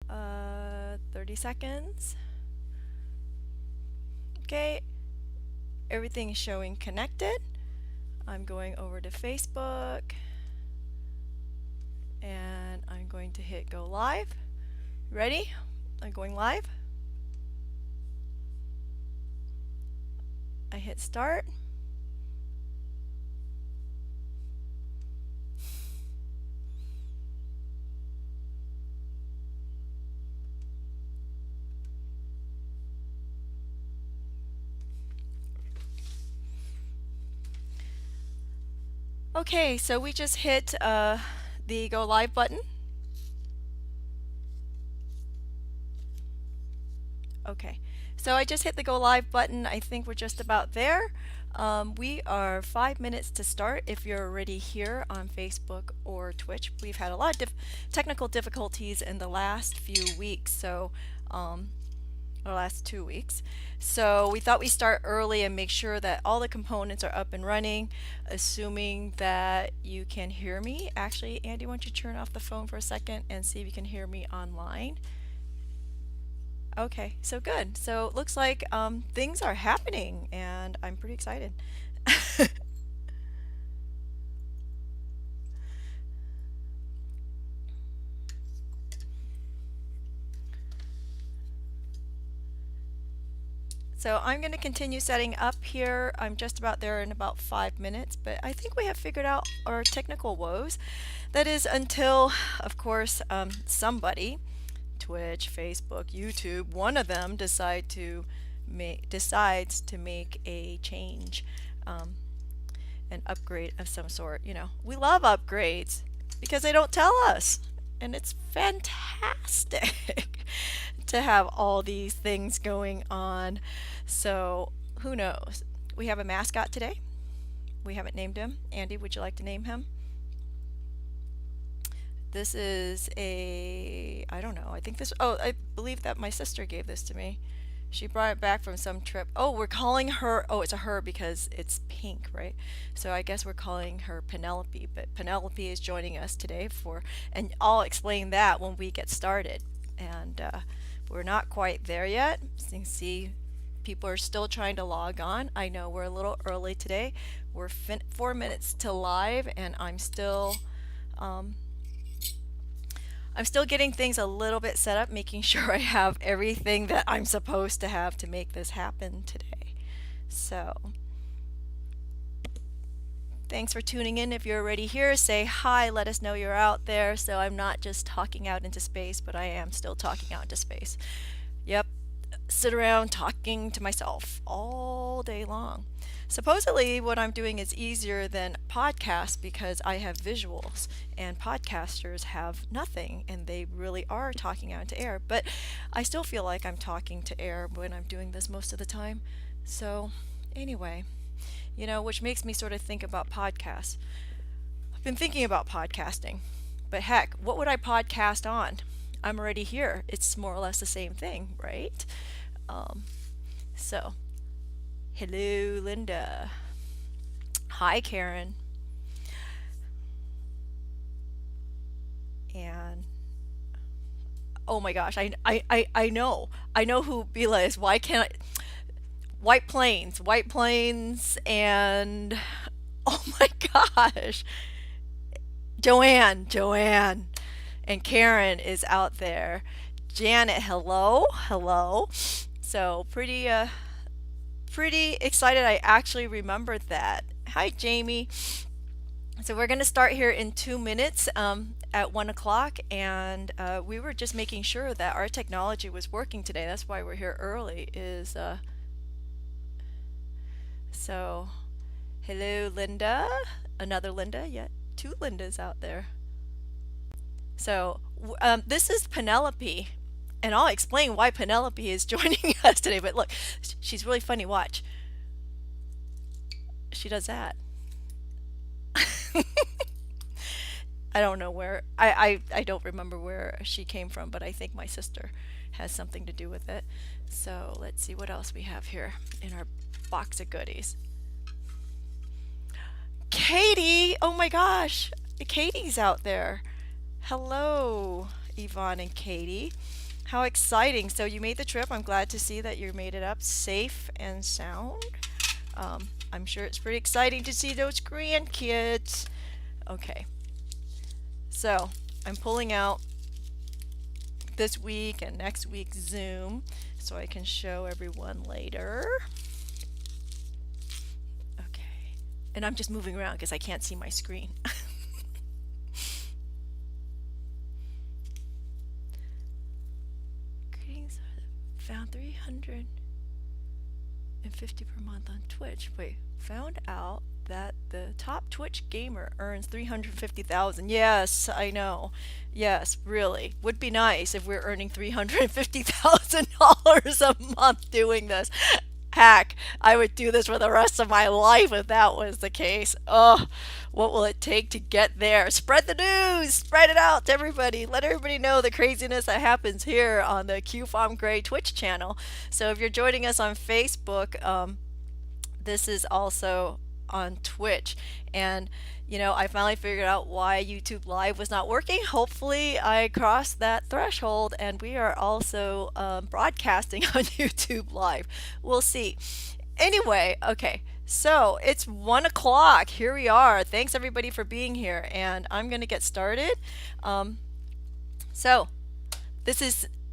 30 seconds. Okay, everything is showing connected. I'm going over to Facebook and I'm going to hit go live. Ready? I'm going live. I hit start. Okay, so we just hit the go live button. Okay, so I just hit the go live button. I think we're just about there. We are 5 minutes to start if you're already here on Facebook or Twitch. We've had a lot of technical difficulties in the last few weeks, so the last 2 weeks. So we thought we'd start early and make sure that all the components are up and running, assuming that you can hear me. Actually, Andy, why don't you turn off the phone for a second and see if you can hear me online? Okay, so good. So it looks like things are happening and I'm pretty excited. So I'm going to continue setting up here. I'm just about there in about 5 minutes, but I think we have figured out our technical woes. That is until, of course, somebody, Twitch, Facebook, YouTube, one of them decides to make a change, an upgrade of some sort. You know, we love upgrades because they don't tell us, and it's fantastic to have all these things going on. So who knows? We have a mascot today. We haven't named him. Andy, would you like to name him? This is I don't know. I think oh, I believe that my sister gave this to me. She brought it back from some trip. Oh, we're calling her, oh, it's a her because it's pink, right? So I guess we're calling her Penelope, but Penelope is joining us today and I'll explain that when we get started. And we're not quite there yet. As you can see, people are still trying to log on. I know we're a little early today. We're 4 minutes to live and I'm still getting things a little bit set up, making sure I have everything that I'm supposed to have to make this happen today. So, thanks for tuning in. If you're already here, say hi, let us know you're out there. So I'm not just talking out into space, but I am still talking out into space. Yep, sit around talking to myself all day long. Supposedly what I'm doing is easier than podcasts because I have visuals and podcasters have nothing and they really are talking out into air, but I still feel like I'm talking to air when I'm doing this most of the time. So anyway, which makes me sort of think about podcasts. I've been thinking about podcasting, but heck, what would I podcast on? I'm already here. It's more or less the same thing, right? So hello, Linda. Hi, Karen. And oh my gosh, I know who Bila is. Why can't I? White Plains, and oh my gosh, Joanne, and Karen is out there. Janet, hello. So pretty excited I actually remembered that. Hi, Jamie. So we're going to start here in 2 minutes at 1 o'clock, and we were just making sure that our technology was working today. That's why we're here early. So hello, Linda. Another Linda, yet two Lindas out there. So this is Penelope. And I'll explain why Penelope is joining us today. But look, she's really funny. Watch. She does that. I don't know where. I don't remember where she came from, but I think my sister has something to do with it. So let's see what else we have here in our box of goodies. Katie! Oh my gosh! Katie's out there. Hello. Yvonne and Katie. How exciting. So you made the trip. I'm glad to see that you made it up safe and sound. I'm sure it's pretty exciting to see those grandkids. Okay, so I'm pulling out this week and next week's Zoom so I can show everyone later. Okay, and I'm just moving around because I can't see my screen. Greetings, found 350 per month on Twitch. Wait, found out that the top Twitch gamer earns 350,000. Yes, I know. Yes, really. Would be nice if we're earning $350,000 a month doing this. Heck, I would do this for the rest of my life if that was the case. Oh, what will it take to get there? Spread the news! Spread it out to everybody. Let everybody know the craziness that happens here on the QFOM Gray Twitch channel. So if you're joining us on Facebook, this is also on Twitch. And I finally figured out why YouTube Live was not working. Hopefully I crossed that threshold and we are also broadcasting on YouTube Live. We'll see. Anyway, okay, so it's 1 o'clock. Here we are. Thanks everybody for being here, and I'm gonna get started. So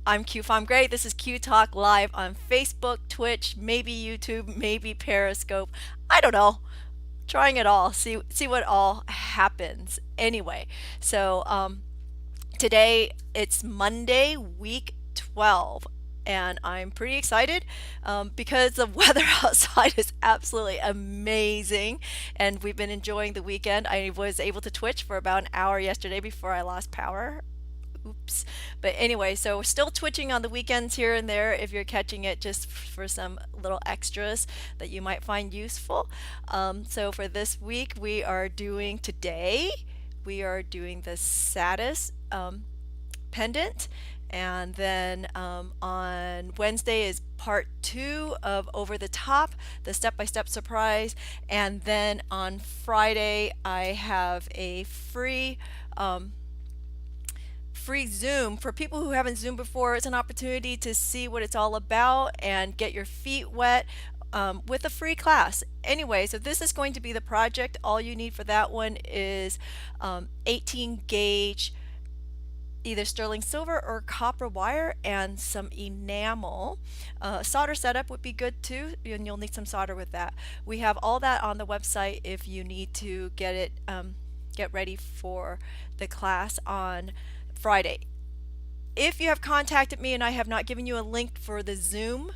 I'm QFOM Gray. This is Q Talk Live on Facebook, Twitch, maybe YouTube, maybe Periscope. I don't know. Trying it all. See what all happens. Anyway, so today it's Monday, week 12. And I'm pretty excited because the weather outside is absolutely amazing, and we've been enjoying the weekend. I was able to Twitch for about an hour yesterday before I lost power. Oops. But anyway, so we're still twitching on the weekends here and there if you're catching it, just for some little extras that you might find useful. So for this week, we are doing the Satis Pendant. And then on Wednesday is part 2 of Over the Top, the step-by-step surprise. And then on Friday, I have a free Zoom for people who haven't Zoomed before. It's an opportunity to see what it's all about and get your feet wet with a free class. Anyway, so this is going to be the project. All you need for that one is 18 gauge either sterling silver or copper wire and some enamel. Solder setup would be good too, and you'll need some solder with that. We have all that on the website if you need to get ready for the class on Friday. If you have contacted me and I have not given you a link for the Zoom,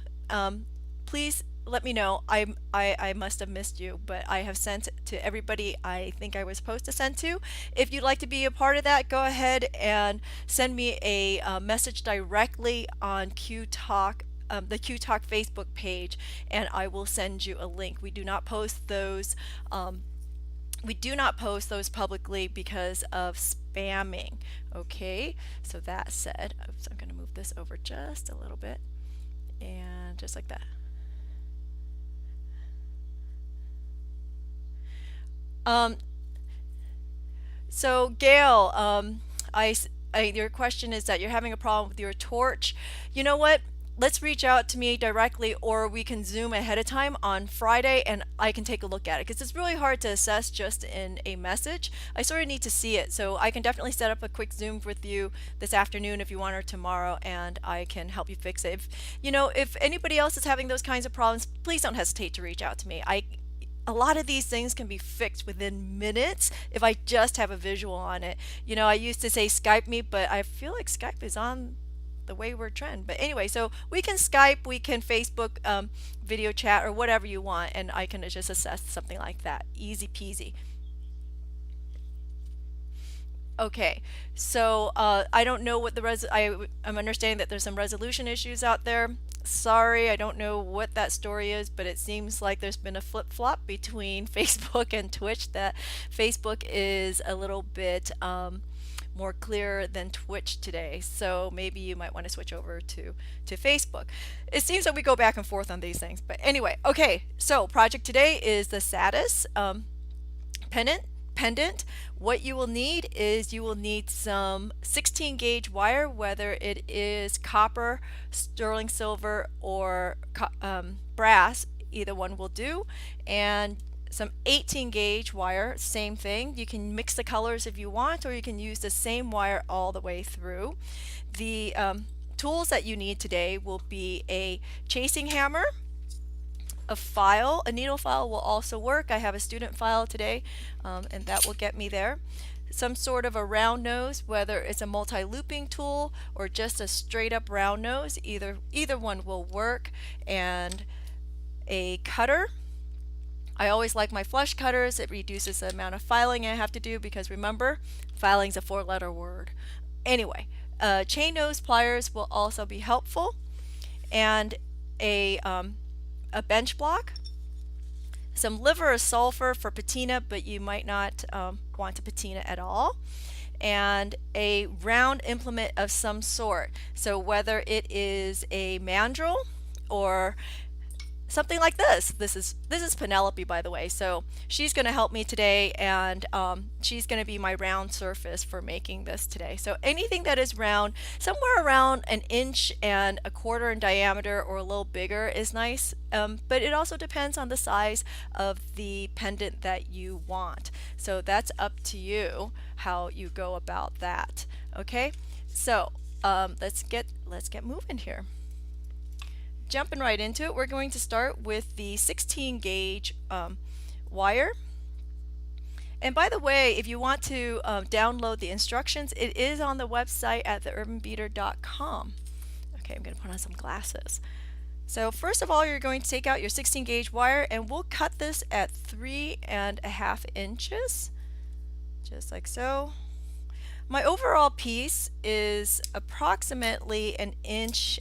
please let me know. I must have missed you, but I have sent to everybody I think I was supposed to send to. If you'd like to be a part of that, go ahead and send me a message directly on Q Talk, the Q Talk Facebook page, and I will send you a link. We do not post those. We do not post those publicly because of spamming. Okay, so that said, oops, I'm going to move this over just a little bit, and just like that. So Gail, your question is that you're having a problem with your torch. You know what? Let's reach out to me directly, or we can Zoom ahead of time on Friday and I can take a look at it, because it's really hard to assess just in a message. I sort of need to see it, so I can definitely set up a quick Zoom with you this afternoon if you want, or tomorrow, and I can help you fix it. If anybody else is having those kinds of problems, please don't hesitate to reach out to me. A lot of these things can be fixed within minutes if I just have a visual on it. I used to say Skype me, but I feel like Skype is on the wayward trend. But anyway, so we can Skype, we can Facebook video chat, or whatever you want, and I can just assess something like that. Easy peasy. Okay, so I don't know what I'm understanding that there's some resolution issues out there. Sorry, I don't know what that story is, but it seems like there's been a flip-flop between Facebook and Twitch, that Facebook is a little bit more clear than Twitch today. So maybe you might want to switch over to Facebook. It seems that we go back and forth on these things. But anyway, okay, so project today is the Satis Pendant pendant, what you will need is you will need some 16 gauge wire, whether it is copper, sterling silver, or brass, either one will do, and some 18 gauge wire, same thing. You can mix the colors if you want, or you can use the same wire all the way through. The tools that you need today will be a chasing hammer, a file. A needle file will also work. I have a student file today, and that will get me there. Some sort of a round nose, whether it's a multi-looping tool or just a straight up round nose, either one will work. And a cutter. I always like my flush cutters. It reduces the amount of filing I have to do, because remember, filing is a 4-letter word. Anyway, chain nose pliers will also be helpful, and a bench block, some liver or sulfur for patina, but you might not want to patina at all, and a round implement of some sort. So whether it is a mandrel or something like this. This is Penelope, by the way, so she's going to help me today, and she's going to be my round surface for making this today. So anything that is round, somewhere around 1 1/4 inch in diameter or a little bigger is nice, but it also depends on the size of the pendant that you want. So that's up to you how you go about that. Okay, so let's get moving here. Jumping right into it, we're going to start with the 16 gauge wire. And by the way, if you want to download the instructions, it is on the website at theurbanbeater.com. Okay, I'm going to put on some glasses. So first of all, you're going to take out your 16 gauge wire, and we'll cut this at 3.5 inches, just like so. My overall piece is approximately 1.5 inches.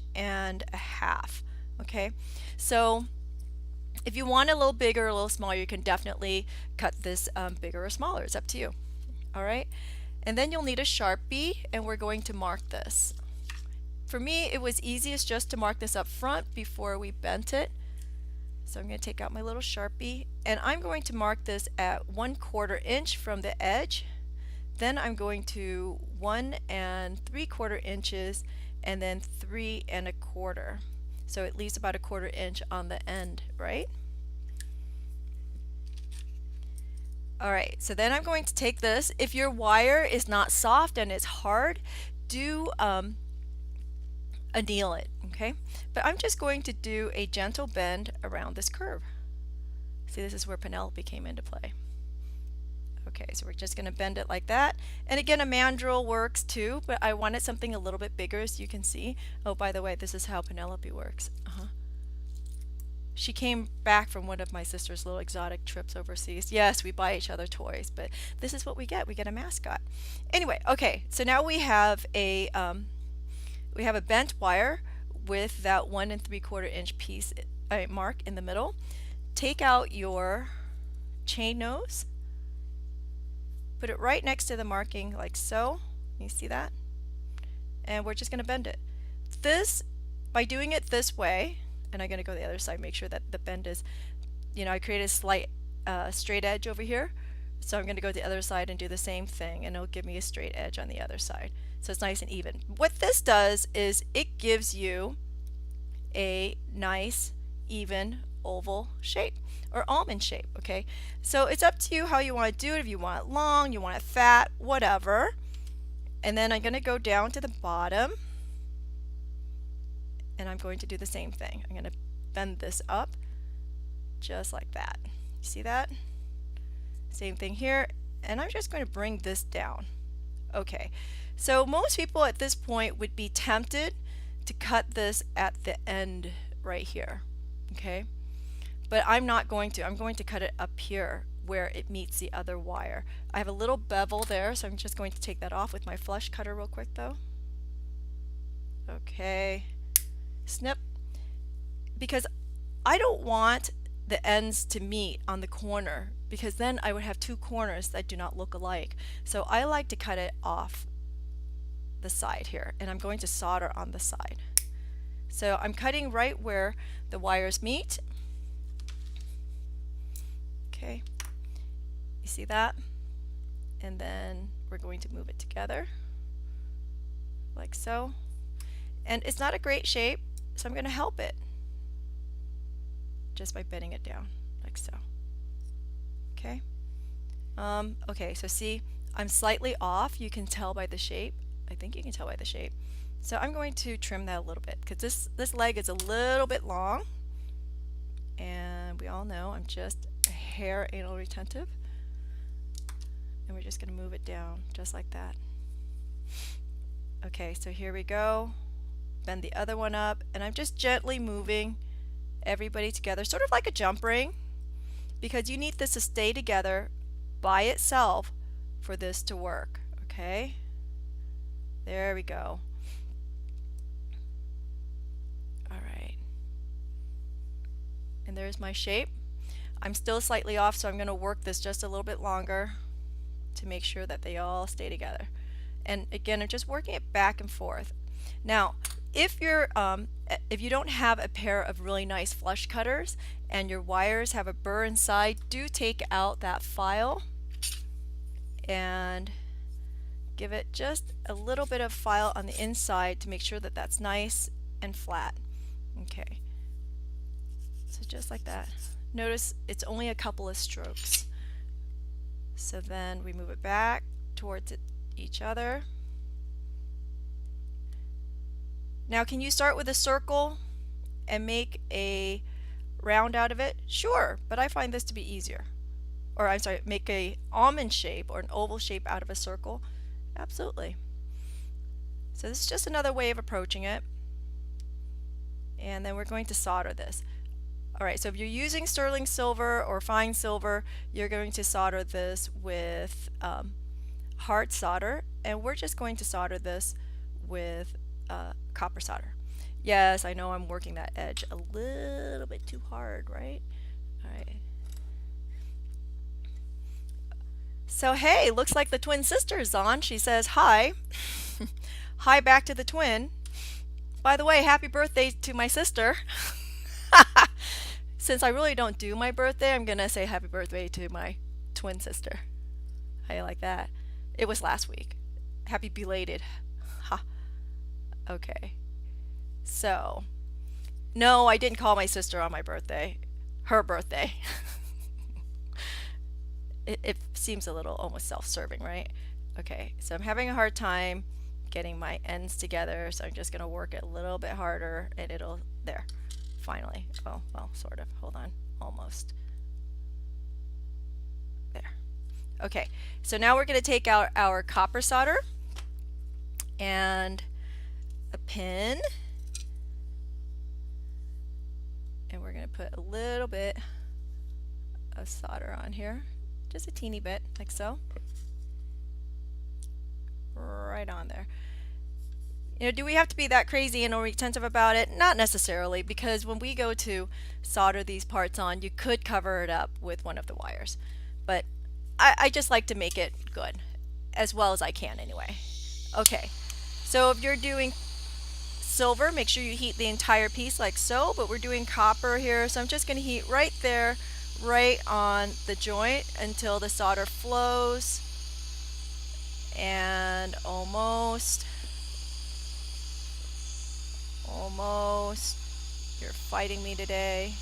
Okay, so if you want a little bigger or a little smaller, you can definitely cut this bigger or smaller. It's up to you. All right, and then you'll need a Sharpie, and we're going to mark this. For me, it was easiest just to mark this up front before we bent it. So I'm going to take out my little Sharpie, and I'm going to mark this at 1/4 inch from the edge. Then I'm going to 1 3/4 inches, and then 3 1/4. So it leaves about 1/4 inch on the end, right? Alright, so then I'm going to take this. If your wire is not soft and it's hard, do anneal it, okay? But I'm just going to do a gentle bend around this curve. See, this is where Penelope came into play. Okay, so we're just going to bend it like that. And again, a mandrel works too, but I wanted something a little bit bigger, as you can see. Oh, by the way, this is how Penelope works. She came back from one of my sister's little exotic trips overseas. Yes, we buy each other toys, but this is what we get. We get a mascot. Anyway, okay, so now we have a bent wire with that 1 3/4 inch piece mark in the middle. Take out your chain nose. Put it right next to the marking, like so. You see that? And we're just going to bend it. This, by doing it this way, and I'm going to go to the other side, make sure that the bend is, I created a slight straight edge over here. So I'm going to go to the other side and do the same thing, and it'll give me a straight edge on the other side. So it's nice and even. What this does is it gives you a nice, even oval shape, or almond shape, okay? So it's up to you how you want to do it. If you want it long, you want it fat, whatever. And then I'm going to go down to the bottom, and I'm going to do the same thing. I'm going to bend this up just like that. You see that? Same thing here, and I'm just going to bring this down. Okay, so most people at this point would be tempted to cut this at the end right here, okay? But I'm not going to. I'm going to cut it up here where it meets the other wire. I have a little bevel there, so I'm just going to take that off with my flush cutter real quick though. Okay, snip. Because I don't want the ends to meet on the corner, because then I would have two corners that do not look alike. So I like to cut it off the side here, and I'm going to solder on the side. So I'm cutting right where the wires meet. Okay, you see that? and then we're going to move it together like so. And it's not a great shape, so I'm going to help it just by bending it down like so. Okay. Okay, so see, I'm slightly off. You can tell by the shape. I think you can tell by the shape. So I'm going to trim that a little bit because this leg is a little bit long, and we all know I'm just a hair anal retentive, and we're just going to move it down just like that. Okay, so here we go. Bend the other one up, and I'm just gently moving everybody together, sort of like a jump ring, because you need this to stay together by itself for this to work. Okay, there we go. All right, and there's my shape. I'm still slightly off, so I'm going to work this just a little bit longer to make sure that they all stay together. And again, I'm just working it back and forth. Now, if you don't have a pair of really nice flush cutters and your wires have a burr inside, do take out that file and give it just a little bit of file on the inside to make sure that that's nice and flat. Okay, so just like that. Notice it's only a couple of strokes. So then we move it back towards each other. Now, can you start with a circle and make a round out of it? Sure, but I find this to be easier. Or I'm sorry, make a almond shape or an oval shape out of a circle? Absolutely. So this is just another way of approaching it. And then we're going to solder this. Alright, so if you're using sterling silver or fine silver, you're going to solder this with hard solder, and we're just going to solder this with copper solder. Yes, I know I'm working that edge a little bit too hard, right? Alright. So hey, looks like the twin sister is on. She says hi. Hi back to the twin. By the way, happy birthday to my sister. Since I really don't do my birthday, I'm gonna say happy birthday to my twin sister. How you like that? It was last week. Happy belated. Ha. Okay. So, no, I didn't call my sister on my birthday. Her birthday. It seems a little almost self-serving, right? Okay, so I'm having a hard time getting my ends together, so I'm just gonna work it a little bit harder, and it'll, there. Finally. Oh, well, sort of. Hold on. Almost. There. Okay, so now we're going to take out our copper solder and a pin, and we're going to put a little bit of solder on here, just a teeny bit, like so. Right on there. You know, do we have to be that crazy and retentive about it? Not necessarily, because when we go to solder these parts on, you could cover it up with one of the wires. But I just like to make it good, as well as I can anyway. Okay, so if you're doing silver, make sure you heat the entire piece like so, but we're doing copper here, so I'm just going to heat right there, right on the joint until the solder flows, and almost. You're fighting me today.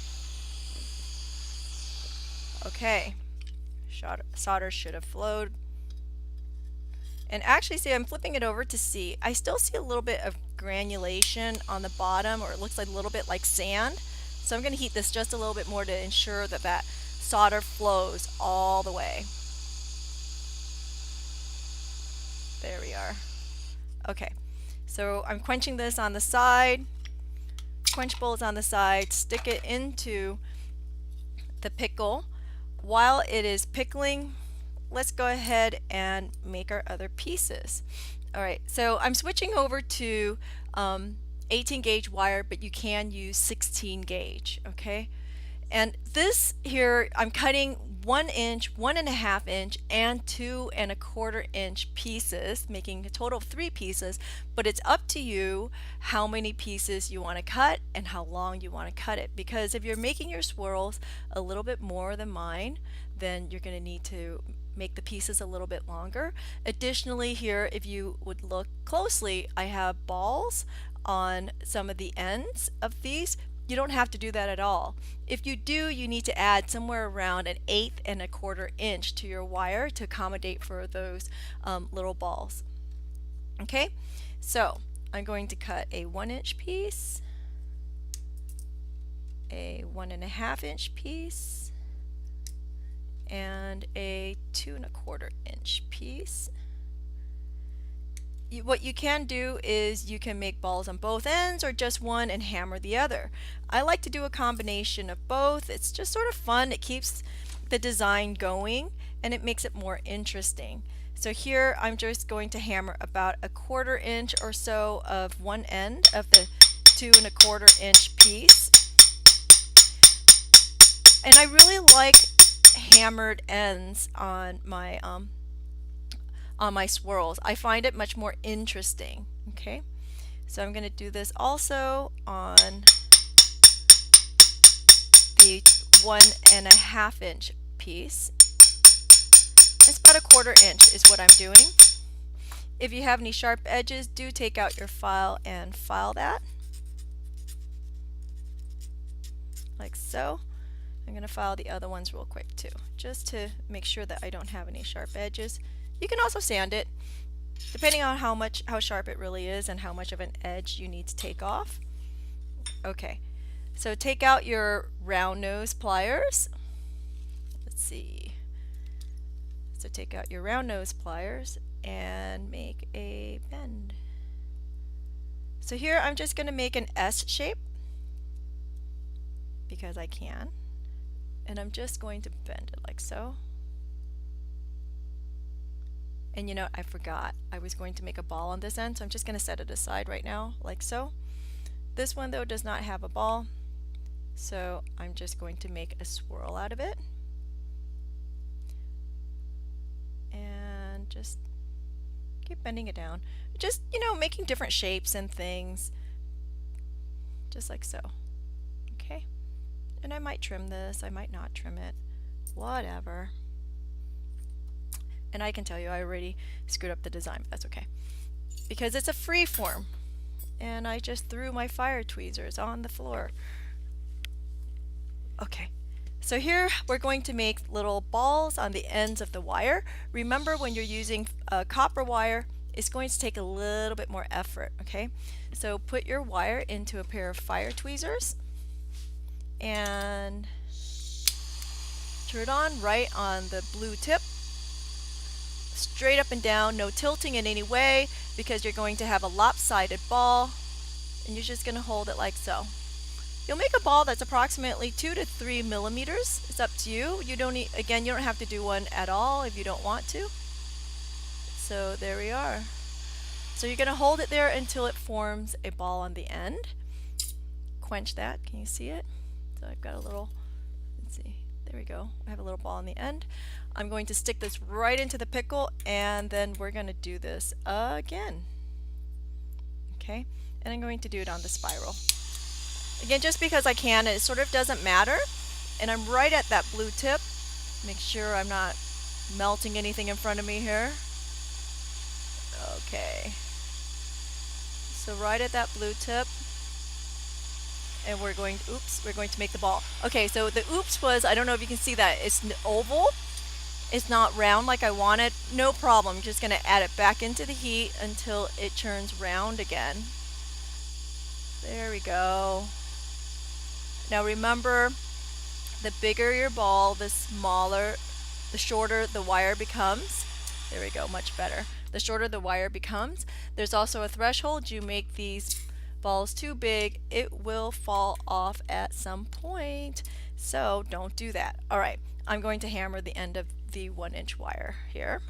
Okay. Solder should have flowed. And actually, see, I'm flipping it over to see. I still see a little bit of granulation on the bottom, or it looks like a little bit like sand. So I'm going to heat this just a little bit more to ensure that that solder flows all the way. There we are. Okay. So I'm quenching this on the side. Quench bowl is on the side. Stick it into the pickle. While it is pickling, let's go ahead and make our other pieces. Alright, so I'm switching over to 18 gauge wire, but you can use 16 gauge, okay? And this here, I'm cutting 1 inch, 1.5 inch, and 2.25 inch pieces, making a total of 3 pieces, but it's up to you how many pieces you want to cut and how long you want to cut it. Because if you're making your swirls a little bit more than mine, then you're going to need to make the pieces a little bit longer. Additionally, here, if you would look closely, I have balls on some of the ends of these. You don't have to do that at all. If you do, you need to add somewhere around 1/8 inch to your wire to accommodate for those little balls. Okay, so I'm going to cut a 1 inch piece, a 1.5 inch piece, and a 2.25 inch piece. What you can do is you can make balls on both ends or just one and hammer the other. I like to do a combination of both. It's just sort of fun. It keeps the design going and it makes it more interesting. So here I'm just going to hammer about 1/4 inch or so of one end of the 2.25 inch piece. And I really like hammered ends on my swirls. I find it much more interesting. Okay, so I'm going to do this also on the 1.5 inch piece. It's about 1/4 inch is what I'm doing. If you have any sharp edges, do take out your file and file that, like so. I'm going to file the other ones real quick too, just to make sure that I don't have any sharp edges. You can also sand it, depending on how sharp it really is and how much of an edge you need to take off. Okay, so take out your round nose pliers. Let's see. So take out your round nose pliers and make a bend. So here I'm just going to make an S shape because I can, and I'm just going to bend it like so. And you know, I forgot I was going to make a ball on this end, so I'm just going to set it aside right now, like so. This one though does not have a ball, so I'm just going to make a swirl out of it. And just keep bending it down. Just, you know, making different shapes and things, just like so. Okay, and I might trim this, I might not trim it, whatever. And I can tell you I already screwed up the design, but that's okay, because it's a free form and I just threw my fire tweezers on the floor. Okay, so here we're going to make little balls on the ends of the wire. Remember, when you're using copper wire, it's going to take a little bit more effort. Okay, so put your wire into a pair of fire tweezers and turn it on right on the blue tip, straight up and down, no tilting in any way, because you're going to have a lopsided ball, and you're just going to hold it like so. You'll make a ball that's approximately 2 to 3 millimeters. It's up to you. You don't need, again, you don't have to do one at all if you don't want to. So there we are. So you're going to hold it there until it forms a ball on the end. Quench that. Can you see it? So I've got a little, let's see, there we go. I have a little ball on the end. I'm going to stick this right into the pickle, and then we're going to do this again. Okay, and I'm going to do it on the spiral. Again, just because I can, it sort of doesn't matter. And I'm right at that blue tip. Make sure I'm not melting anything in front of me here. Okay, so right at that blue tip, and we're going to make the ball. Okay, so the oops was, I don't know if you can see that, it's oval. It's not round like I want it. No problem. I'm just going to add it back into the heat until it turns round again. There we go. Now remember, the bigger your ball, the shorter the wire becomes. There we go, much better. The shorter the wire becomes. There's also a threshold. You make these balls too big, it will fall off at some point. So don't do that. All right, I'm going to hammer the end of the 1 inch wire here.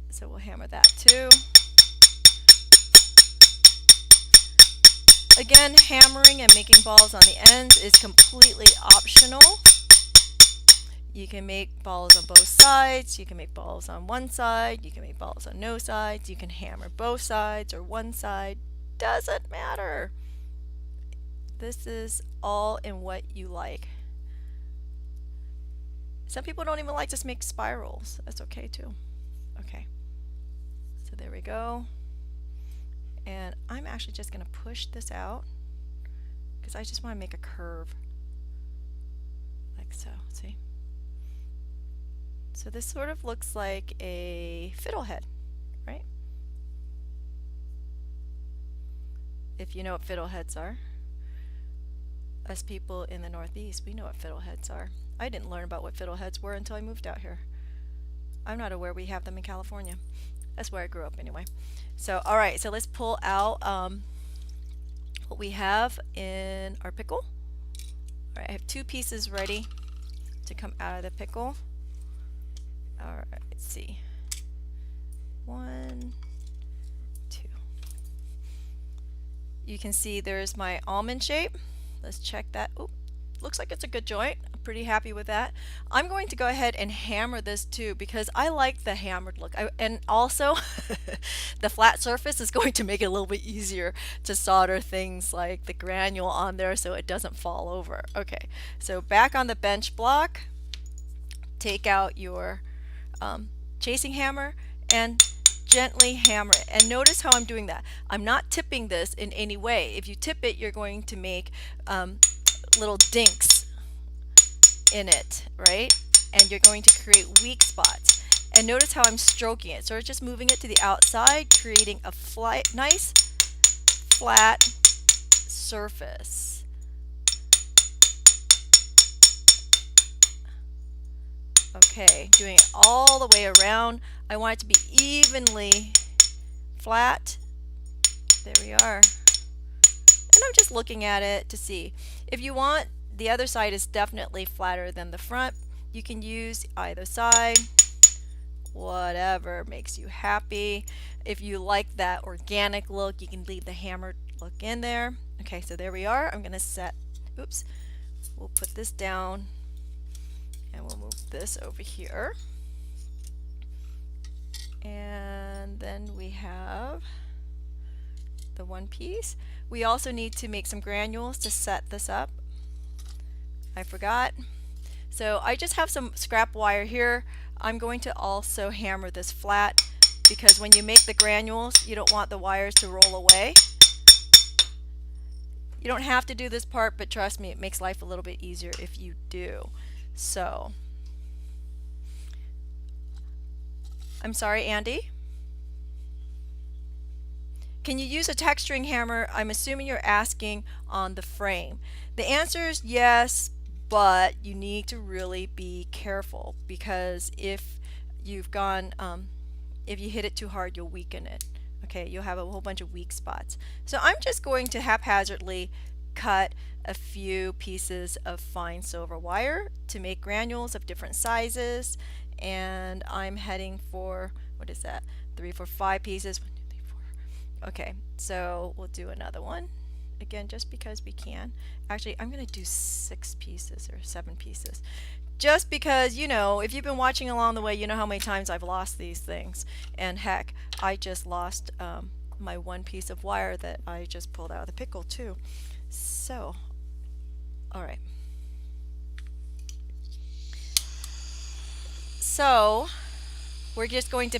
So we'll hammer that too. Again, hammering and making balls on the ends is completely optional. You can make balls on both sides, you can make balls on one side, you can make balls on no sides, you can hammer both sides or one side, doesn't matter. This is all in what you like. Some people don't even like to make spirals. That's okay too. Okay, so there we go. And I'm actually just going to push this out because I just want to make a curve like so. See? So this sort of looks like a fiddlehead, right? If you know what fiddleheads are. Us people in the Northeast, we know what fiddleheads are. I didn't learn about what fiddleheads were until I moved out here. I'm not aware we have them in California. That's where I grew up anyway. So, alright, so let's pull out what we have in our pickle. Alright, I have 2 pieces ready to come out of the pickle. Alright, let's see. 1, 2. You can see there's my almond shape. Let's check that. Oop, looks like it's a good joint. I'm pretty happy with that. I'm going to go ahead and hammer this too because I like the hammered look. And also the flat surface is going to make it a little bit easier to solder things like the granule on there so it doesn't fall over. Okay, so back on the bench block, take out your chasing hammer and gently hammer it. And notice how I'm doing that. I'm not tipping this in any way. If you tip it, you're going to make little dinks in it, right? And you're going to create weak spots. And notice how I'm stroking it. So we're just moving it to the outside, creating a nice flat surface. Okay, doing it all the way around. I want it to be evenly flat. There we are. And I'm just looking at it to see. If you want, the other side is definitely flatter than the front. You can use either side, whatever makes you happy. If you like that organic look, you can leave the hammered look in there. Okay, so there we are. I'm going to set, oops, we'll put this down and we'll move this over here. And then we have the one piece. We also need to make some granules to set this up. I forgot. So I just have some scrap wire here. I'm going to also hammer this flat because when you make the granules, you don't want the wires to roll away. You don't have to do this part, but trust me, it makes life a little bit easier if you do. So, I'm sorry, Andy. Can you use a texturing hammer? I'm assuming you're asking on the frame. The answer is yes, but you need to really be careful because if you've gone, if you hit it too hard, you'll weaken it. Okay, you'll have a whole bunch of weak spots. So I'm just going to haphazardly cut a few pieces of fine silver wire to make granules of different sizes, and I'm heading for, what is that, 3, 4, 5 pieces. 1, 2, 3, 4. Okay, so we'll do another one again just because we can. Actually, I'm going to do 6 pieces or 7 pieces just because, you know, if you've been watching along the way, you know how many times I've lost these things. And heck, I just lost my one piece of wire that I just pulled out of the pickle too. So, alright. So, we're just going to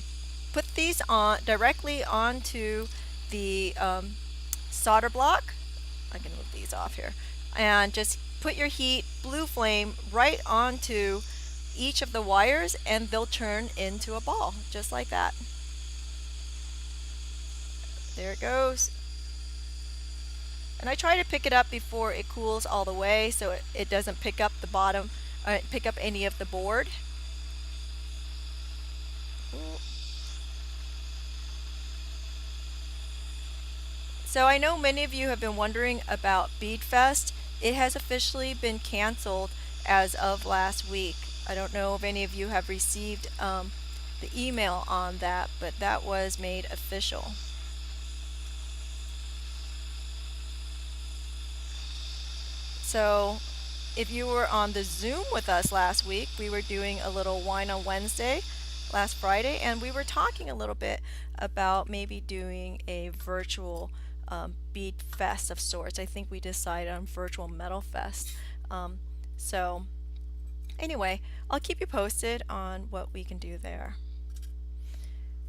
put these on directly onto the solder block. I can move these off here. And just put your heat, blue flame, right onto each of the wires and they'll turn into a ball, just like that. There it goes. And I try to pick it up before it cools all the way so it doesn't pick up the bottom, pick up any of the board. So I know many of you have been wondering about Beadfest. It has officially been canceled as of last week. I don't know if any of you have received the email on that, but that was made official. So if you were on the Zoom with us last week, we were doing a little wine on Wednesday last Friday, and we were talking a little bit about maybe doing a virtual bead fest of sorts. I think we decided on virtual metal fest. Um, so anyway, I'll keep you posted on what we can do there.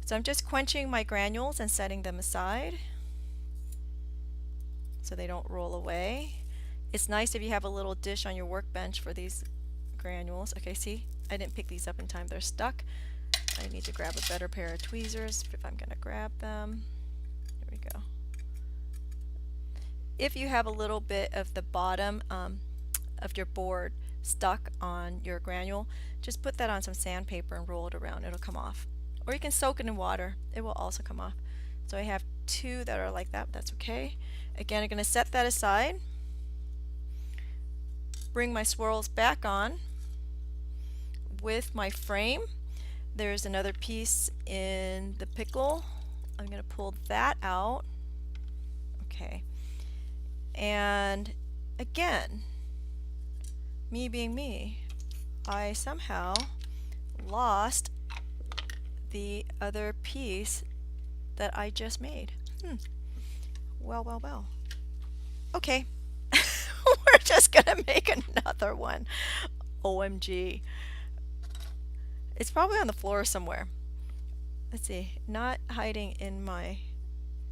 So I'm just quenching my granules and setting them aside so they don't roll away. It's nice if you have a little dish on your workbench for these granules. Okay, see, I didn't pick these up in time. They're stuck. I need to grab a better pair of tweezers if I'm going to grab them. Here we go. If you have a little bit of the bottom of your board stuck on your granule, just put that on some sandpaper and roll it around. It'll come off. Or you can soak it in water. It will also come off. So I have two that are like that. That's okay. Again, I'm going to set that aside. Bring my swirls back on with my frame. There's another piece in the pickle. I'm going to pull that out. Okay. And again, me being me, I somehow lost the other piece that I just made. Well, well, well. Okay. We're just gonna make another one. OMG. It's probably on the floor somewhere. Let's see. Not hiding in my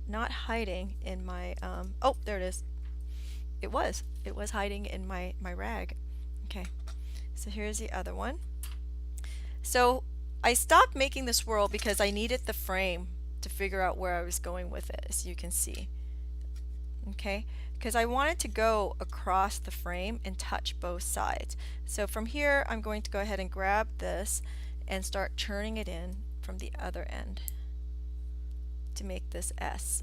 oh, there it is. It was hiding in my rag. Okay. So here's the other one. So I stopped making the swirl because I needed the frame to figure out where I was going with it, as you can see. Okay, because I wanted to go across the frame and touch both sides. So from here, I'm going to go ahead and grab this and start churning it in from the other end to make this S.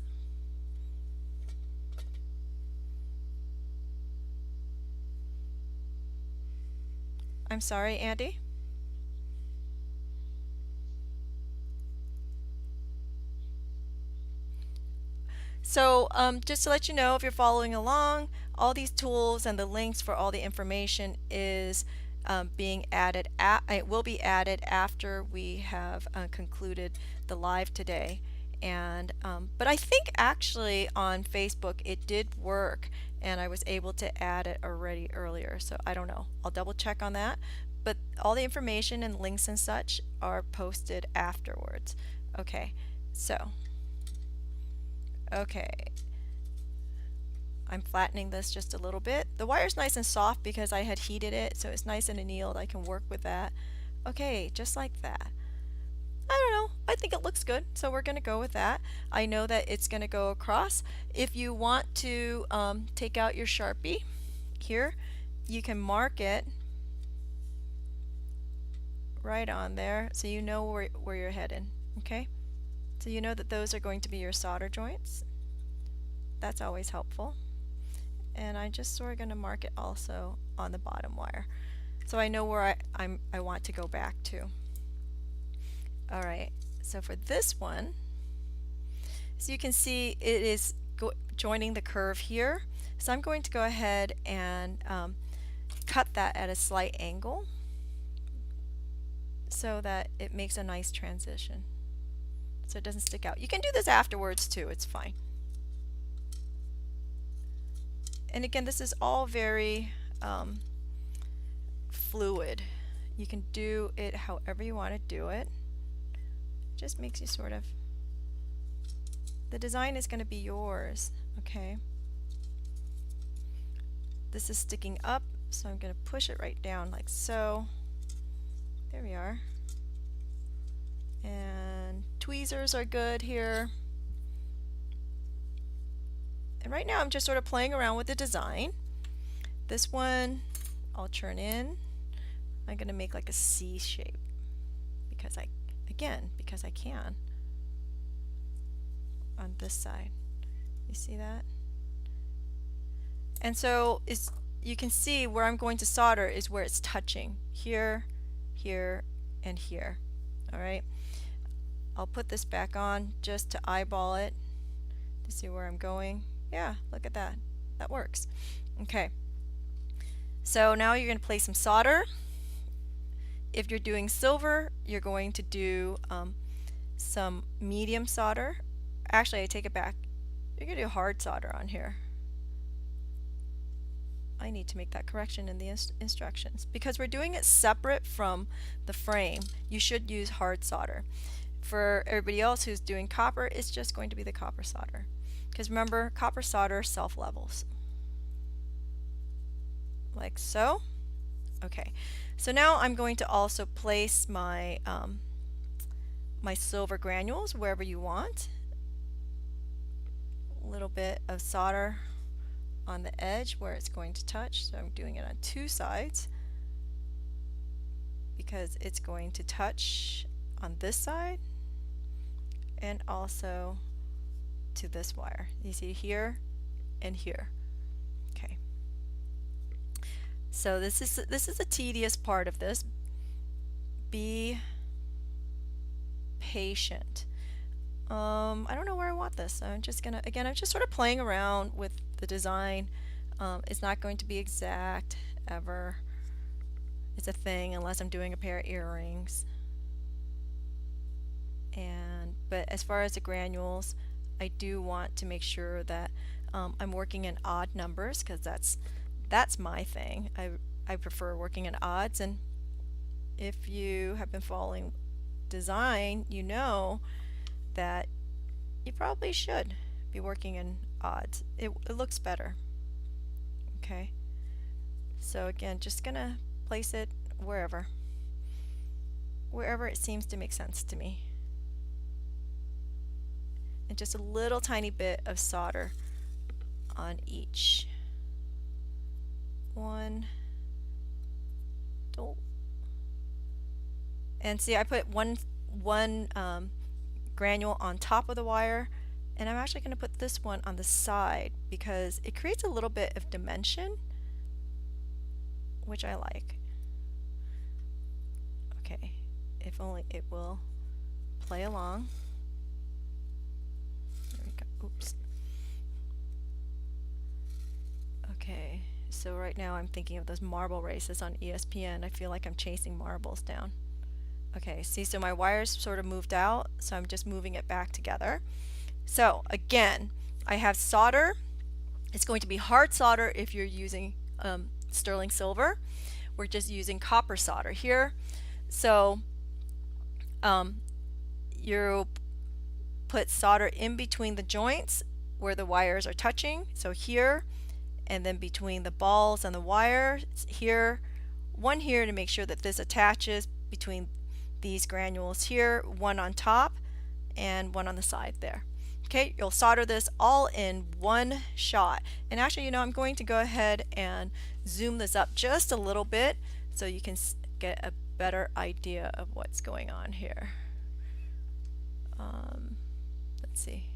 I'm sorry, Andy? So just to let you know, if you're following along, all these tools and the links for all the information is being added. It will be added after we have concluded the live today. And but I think actually on Facebook it did work, and I was able to add it already earlier. So I don't know. I'll double check on that. But all the information and links and such are posted afterwards. Okay, so. Okay, I'm flattening this just a little bit. The wire's nice and soft because I had heated it, so it's nice and annealed. I can work with that. Okay, just like that. I don't know, I think it looks good, so we're gonna go with that. I know that it's gonna go across. If you want to take out your Sharpie here, you can mark it right on there so you know where you're headed. Okay? So you know that those are going to be your solder joints. That's always helpful. And I'm just sort of going to mark it also on the bottom wire, so I know where I want to go back to. All right. So for this one, so you can see it is joining the curve here. So I'm going to go ahead and cut that at a slight angle so that it makes a nice transition, so it doesn't stick out. You can do this afterwards too, it's fine. And again, this is all very fluid. You can do it however you want to do it. It just makes you sort of, the design is going to be yours, okay? This is sticking up, so I'm going to push it right down like so. There we are. And tweezers are good here. And right now I'm just sort of playing around with the design. This one I'll turn in. I'm going to make like a C shape because I can on this side. You see that? And so you can see where I'm going to solder is where it's touching. Here, here, and here. Alright? I'll put this back on just to eyeball it to see where I'm going. Yeah, look at that. That works. Okay. So now you're going to place some solder. If you're doing silver, you're going to do some medium solder. Actually, I take it back. You're going to do hard solder on here. I need to make that correction in the instructions. Because we're doing it separate from the frame, you should use hard solder. For everybody else who's doing copper, it's just going to be the copper solder. Because remember, copper solder self-levels. Like so. Okay, so now I'm going to also place my my silver granules wherever you want. A little bit of solder on the edge where it's going to touch, so I'm doing it on two sides because it's going to touch on this side and also to this wire. You see here and here. Okay. So this is a tedious part of this. Be patient. I don't know where I want this. I'm just gonna, again, I'm just sort of playing around with the design. It's not going to be exact ever. It's a thing unless I'm doing a pair of earrings. But as far as the granules, I do want to make sure that I'm working in odd numbers because that's my thing. I prefer working in odds, and if you have been following design, you know that you probably should be working in odds. It looks better. Okay, so again, just gonna place it wherever it seems to make sense to me, and just a little tiny bit of solder on each one. And see, I put one granule on top of the wire, and I'm actually going to put this one on the side because it creates a little bit of dimension, which I like. Okay, if only it will play along. There we go. Oops. Okay, so right now I'm thinking of those marble races on ESPN. I feel like I'm chasing marbles down. Okay, see, so my wires sort of moved out, so I'm just moving it back together. So again, I have solder. It's going to be hard solder if you're using sterling silver. We're just using copper solder here. So you put solder in between the joints where the wires are touching. So here, and then between the balls and the wires here, one here to make sure that this attaches between these granules here, one on top and one on the side there. Okay, you'll solder this all in one shot. And actually, you know, I'm going to go ahead and zoom this up just a little bit so you can get a better idea of what's going on here. Let's see.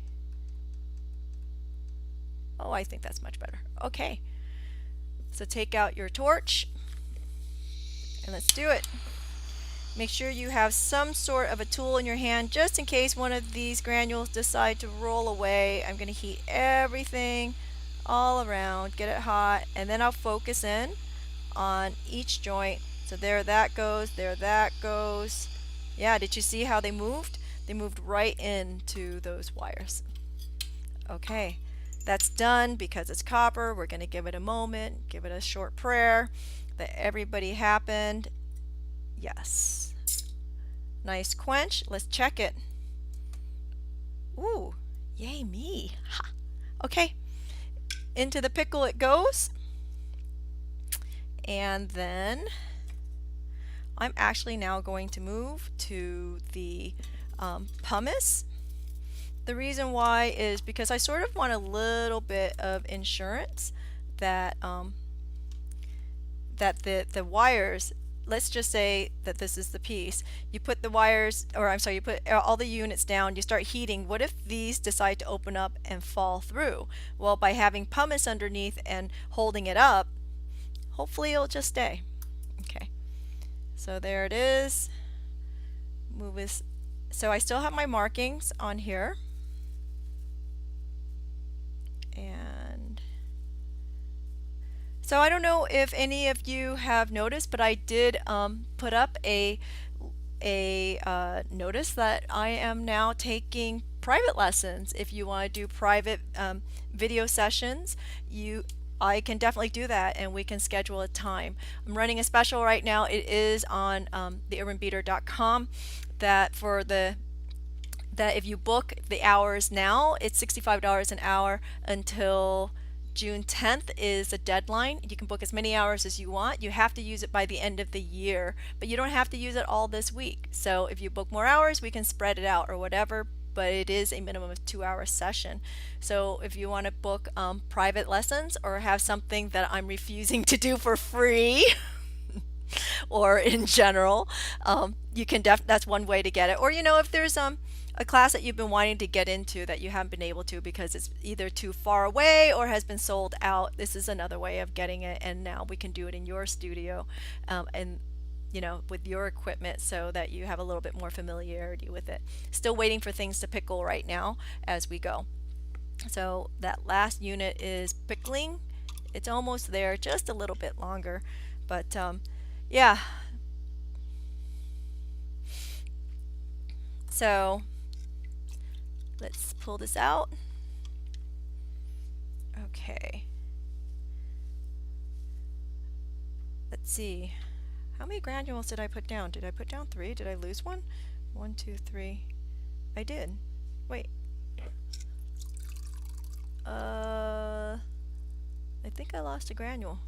Oh, I think that's much better. Okay, so take out your torch and let's do it. Make sure you have some sort of a tool in your hand just in case one of these granules decide to roll away. I'm going to heat everything all around, get it hot, and then I'll focus in on each joint. So there that goes, there that goes. Yeah, did you see how they moved? They moved right into those wires. Okay, that's done because it's copper. We're going to give it a moment, give it a short prayer that everybody happened. Yes. Nice quench. Let's check it. Ooh, yay me. Ha. Okay, into the pickle it goes. And then I'm actually now going to move to the pumice. The reason why is because I sort of want a little bit of insurance that that the wires, let's just say that this is the piece. You put the wires, or I'm sorry, you put all the units down, you start heating. What if these decide to open up and fall through? Well, by having pumice underneath and holding it up, hopefully it'll just stay. Okay, so there it is. Move this. So I still have my markings on here. And So I don't know if any of you have noticed, but I did put up a notice that I am now taking private lessons. If you want to do private video sessions, I can definitely do that, and we can schedule a time. I'm running a special right now. It is on theurbanbeater.com that for the that if you book the hours now, it's $65 an hour until June 10th is a deadline. You can book as many hours as you want. You have to use it by the end of the year, but you don't have to use it all this week. So if you book more hours, we can spread it out or whatever, but it is a minimum of 2 hour session. So if you want to book private lessons or have something that I'm refusing to do for free, or in general, you can that's one way to get it. Or if there's a class that you've been wanting to get into that you haven't been able to because it's either too far away or has been sold out, this is another way of getting it, and now we can do it in your studio, and with your equipment, so that you have a little bit more familiarity with it. Still waiting for things to pickle right now as we go. So that last unit is pickling. It's almost there, just a little bit longer, but yeah. So let's pull this out. Okay. Let's see. How many granules did I put down? Did I put down 3? Did I lose one? 1, 2, 3. I did. Wait. I think I lost a granule.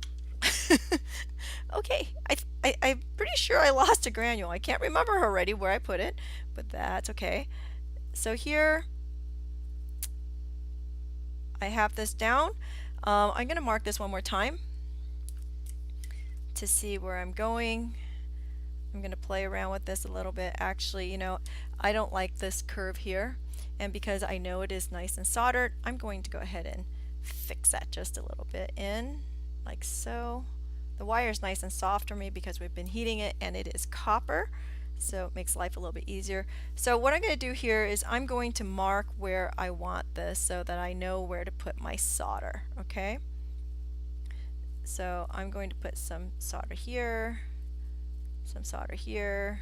Okay, I'm pretty sure I lost a granule. I can't remember already where I put it, but that's okay. So here I have this down. I'm going to mark this one more time to see where I'm going. I'm going to play around with this a little bit. Actually, I don't like this curve here, and because I know it is nice and soldered, I'm going to go ahead and fix that just a little bit in, like so. The wire is nice and soft for me because we've been heating it, and it is copper, so it makes life a little bit easier. So what I'm going to do here is I'm going to mark where I want this so that I know where to put my solder. Okay, so I'm going to put some solder here, some solder here,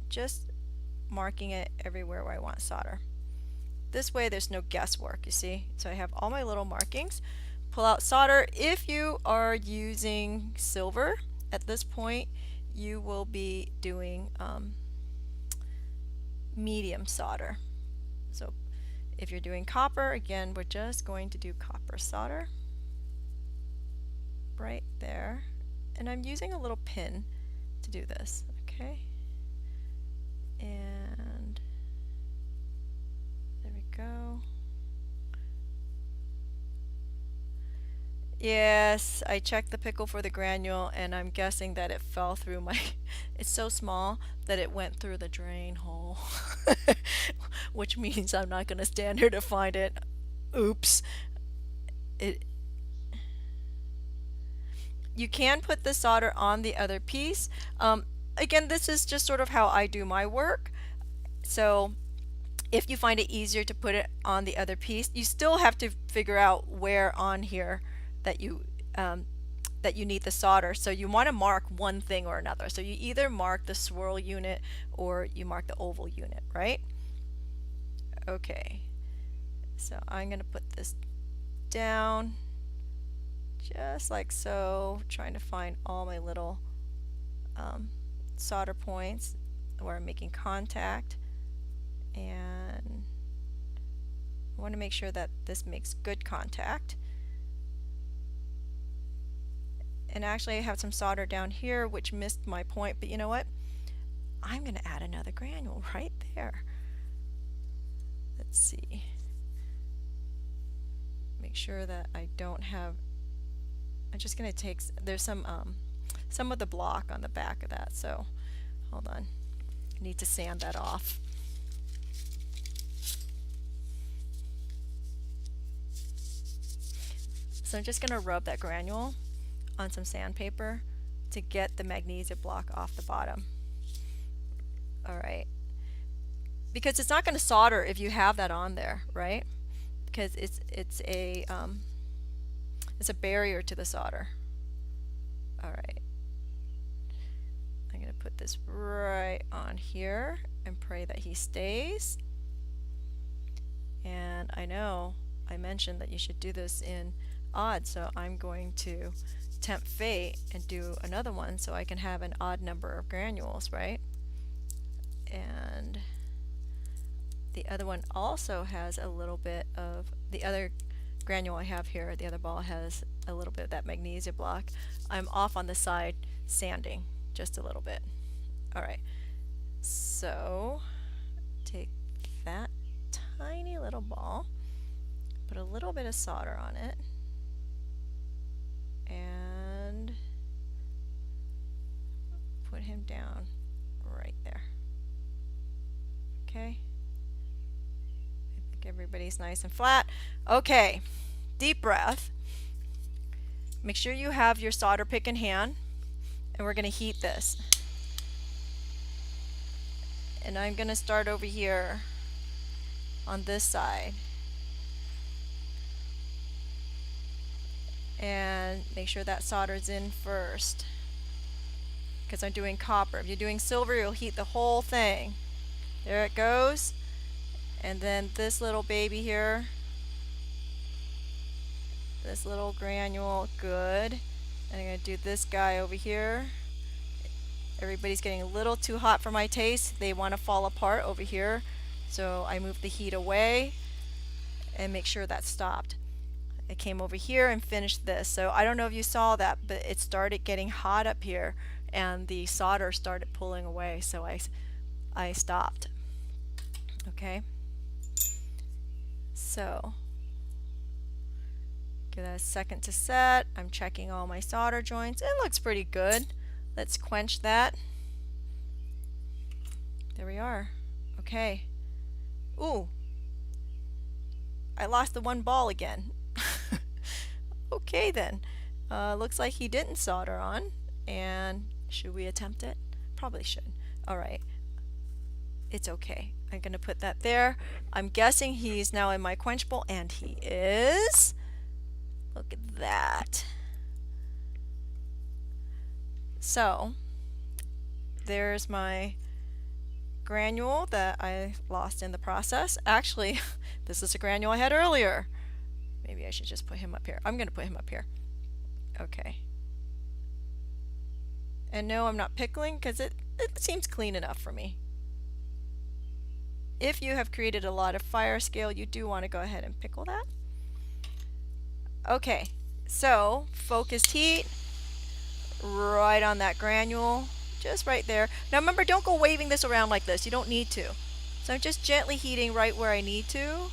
just marking it everywhere where I want solder. This way there's no guesswork, you see. So I have all my little markings. Pull out solder. If you are using silver at this point, you will be doing medium solder. So if you're doing copper, again, we're just going to do copper solder right there. And I'm using a little pin to do this, okay? And there we go. Yes, I checked the pickle for the granule, and I'm guessing that it fell through my it's so small that it went through the drain hole. Which means I'm not going to stand here to find it. Oops. You can put the solder on the other piece. Again, this is just sort of how I do my work. So if you find it easier to put it on the other piece, you still have to figure out where on here that you need the solder. So you want to mark one thing or another. So you either mark the swirl unit or you mark the oval unit, right? Okay, so I'm going to put this down just like so, trying to find all my little solder points where I'm making contact, and I want to make sure that this makes good contact. And actually I have some solder down here which missed my point, but you know what? I'm going to add another granule right there. Let's see. Make sure that I don't have, I'm just going to take, there's some of the block on the back of that, so hold on. I need to sand that off. So I'm just going to rub that granule on some sandpaper to get the magnesium block off the bottom. Alright. Because it's not going to solder if you have that on there, right? Because it's a It's a barrier to the solder. Alright. I'm going to put this right on here and pray that he stays. And I know I mentioned that you should do this in odd, so I'm going to tempt fate and do another one so I can have an odd number of granules, right? And the other one also has a little bit of, the other granule I have here, the other ball has a little bit of that magnesia block. I'm off on the side sanding just a little bit. Alright, so take that tiny little ball, put a little bit of solder on it, and put him down right there. Okay, I think everybody's nice and flat. Okay, deep breath. Make sure you have your solder pick in hand, and we're going to heat this. And I'm going to start over here on this side. And make sure that solder's in first, because I'm doing copper. If you're doing silver, you'll heat the whole thing. There it goes. And then this little baby here, this little granule, good. And I'm going to do this guy over here. Everybody's getting a little too hot for my taste. They want to fall apart over here. So I move the heat away and make sure that stopped. I came over here and finished this. So I don't know if you saw that, but it started getting hot up here and the solder started pulling away. So I stopped. Okay. So give that a second to set. I'm checking all my solder joints. It looks pretty good. Let's quench that. There we are. Okay. Ooh. I lost the one ball again. Okay then. Looks like he didn't solder on. And should we attempt it? Probably should. Alright. It's okay. I'm going to put that there. I'm guessing he's now in my quench bowl, and he is. Look at that. So, there's my granule that I lost in the process. Actually, this is a granule I had earlier. Maybe I should just put him up here. I'm going to put him up here. Okay. And no, I'm not pickling because it seems clean enough for me. If you have created a lot of fire scale, you do want to go ahead and pickle that. Okay, so focused heat right on that granule, just right there. Now remember, don't go waving this around like this. You don't need to. So I'm just gently heating right where I need to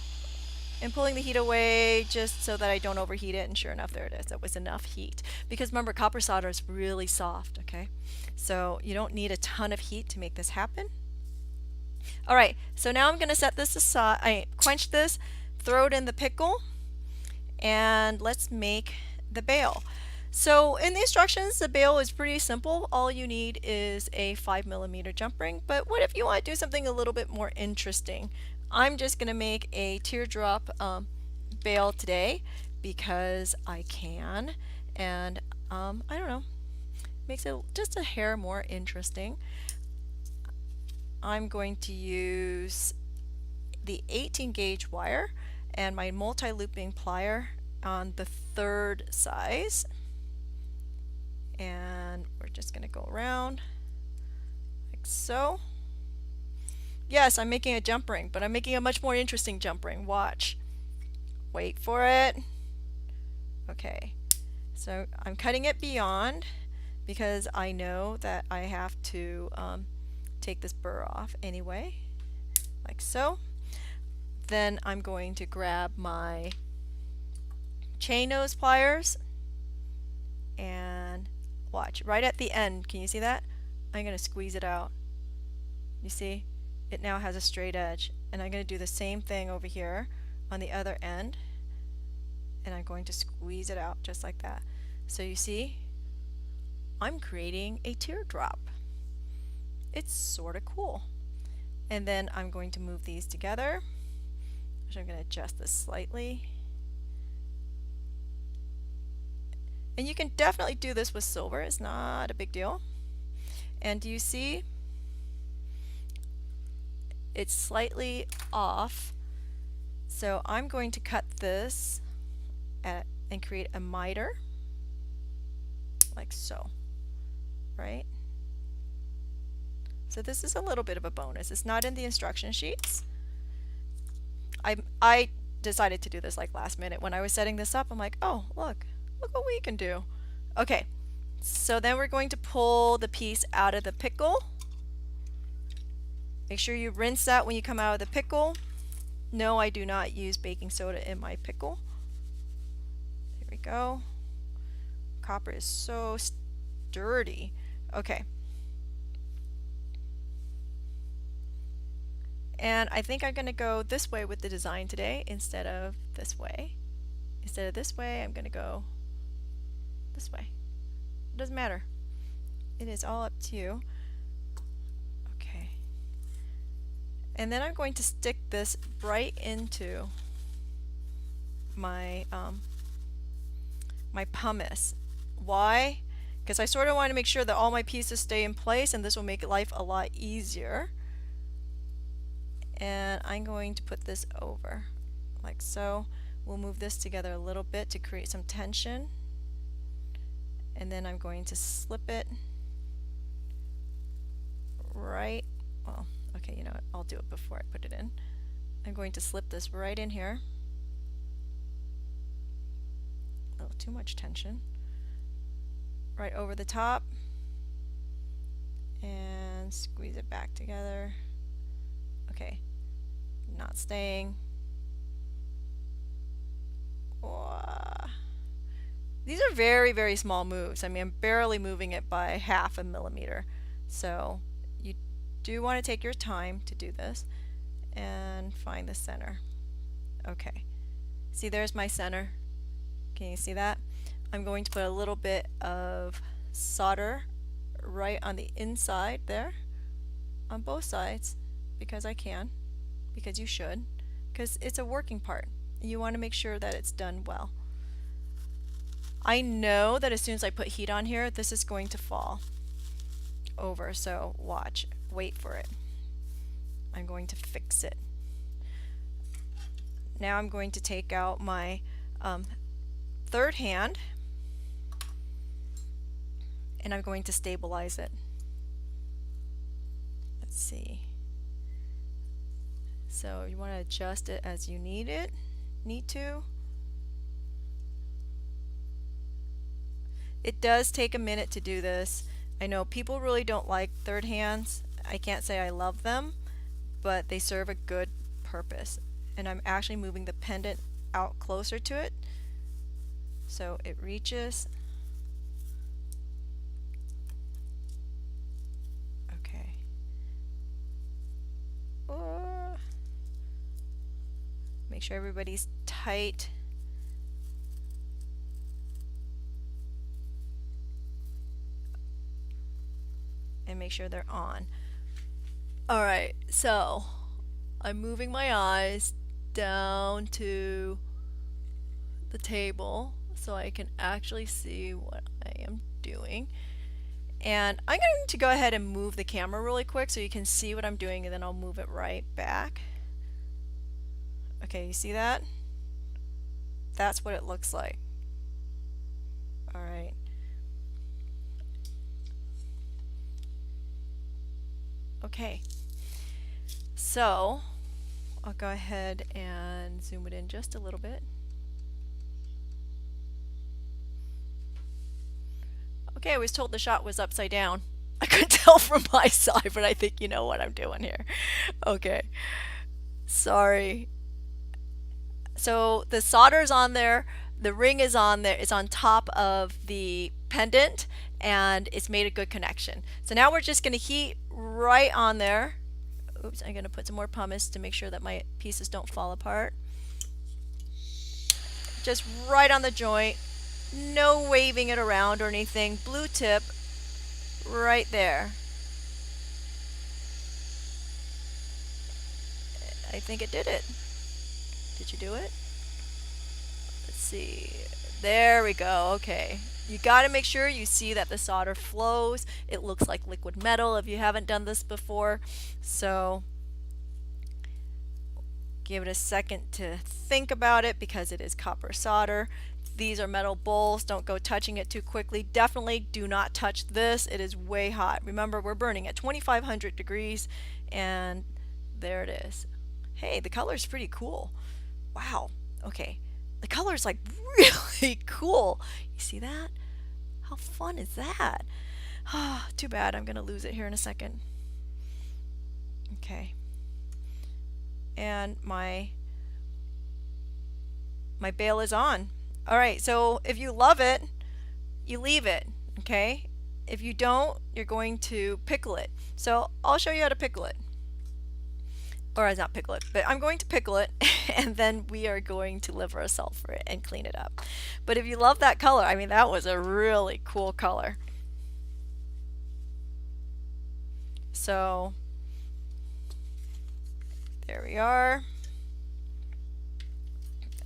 and pulling the heat away just so that I don't overheat it. And sure enough, there it is. That was enough heat. Because remember, copper solder is really soft, okay? So you don't need a ton of heat to make this happen. Alright, so now I'm going to set this aside. I quench this, throw it in the pickle, and let's make the bail. So in the instructions, the bail is pretty simple. All you need is a 5mm jump ring. But what if you want to do something a little bit more interesting? I'm just going to make a teardrop bail today because I can. And I don't know, makes it just a hair more interesting. I'm going to use the 18 gauge wire and my multi-looping plier on the third size. And we're just going to go around like so. Yes, I'm making a jump ring, but I'm making a much more interesting jump ring. Watch. Wait for it. Okay. So I'm cutting it beyond because I know that I have to take this burr off anyway, like so. Then I'm going to grab my chain nose pliers and watch, right at the end, can you see that? I'm going to squeeze it out. You see? It now has a straight edge. And I'm going to do the same thing over here on the other end. And I'm going to squeeze it out just like that. So you see, I'm creating a teardrop. It's sort of cool. And then I'm going to move these together. So I'm going to adjust this slightly. And you can definitely do this with silver, it's not a big deal. And do you see? It's slightly off. So I'm going to cut this and create a miter, like so, right? So this is a little bit of a bonus. It's not in the instruction sheets. I decided to do this like last minute. When I was setting this up, I'm like, oh, look what we can do. Okay, so then we're going to pull the piece out of the pickle. Make sure you rinse that when you come out of the pickle. No, I do not use baking soda in my pickle. There we go. Copper is so sturdy. Okay. And I think I'm going to go this way with the design today instead of this way. Instead of this way, I'm going to go this way. It doesn't matter. It is all up to you. Okay. And then I'm going to stick this right into my my pumice. Why? Because I sort of want to make sure that all my pieces stay in place, and this will make life a lot easier. And I'm going to put this over like so. We'll move this together a little bit to create some tension, and then I'm going to slip it right, well, okay, you know what, I'll do it before I put it in. I'm going to slip this right in here. A little too much tension. Right over the top, and squeeze it back together. Okay, not staying. These are very, very small moves. I mean, I'm barely moving it by 1/2 millimeter. So you do want to take your time to do this and find the center. Okay, see, there's my center. Can you see that? I'm going to put a little bit of solder right on the inside there, on both sides, because I can, because you should, because it's a working part. You want to make sure that it's done well. I know that as soon as I put heat on here, this is going to fall over, so watch, wait for it. I'm going to fix it. Now I'm going to take out my third hand, and I'm going to stabilize it. Let's see. So you want to adjust it as you need to. It does take a minute to do this. I know people really don't like third hands. I can't say I love them, but they serve a good purpose. And I'm actually moving the pendant out closer to it so it reaches. Okay. Make sure everybody's tight. And make sure they're on. Alright, so I'm moving my eyes down to the table so I can actually see what I am doing. And I'm going to go ahead and move the camera really quick so you can see what I'm doing, and then I'll move it right back. Okay, you see that? That's what it looks like. Alright. Okay, so I'll go ahead and zoom it in just a little bit. Okay, I was told the shot was upside down. I couldn't tell from my side, but I think you know what I'm doing here. Okay, sorry. So the solder's on there, the ring is on there, it's on top of the pendant, and it's made a good connection. So now we're just going to heat right on there. Oops, I'm going to put some more pumice to make sure that my pieces don't fall apart. Just right on the joint, no waving it around or anything. Blue tip right there. I think it did it. Did you do it? Let's see. There we go. Okay. You got to make sure you see that the solder flows. It looks like liquid metal if you haven't done this before. So give it a second to think about it because it is copper solder. These are metal bowls. Don't go touching it too quickly. Definitely do not touch this. It is way hot. Remember, we're burning at 2500 degrees, and there it is. Hey, the color is pretty cool. Wow. Okay. The color is like really cool. You see that? How fun is that? Ah, too bad. I'm going to lose it here in a second. Okay. And my bail is on. All right, so if you love it, you leave it, okay? If you don't, you're going to pickle it. So I'll show you how to pickle it. Or not pickle it, but I'm going to pickle it, and then we are going to liver a sulfur it and clean it up. But if you love that color, I mean, that was a really cool color. So there we are.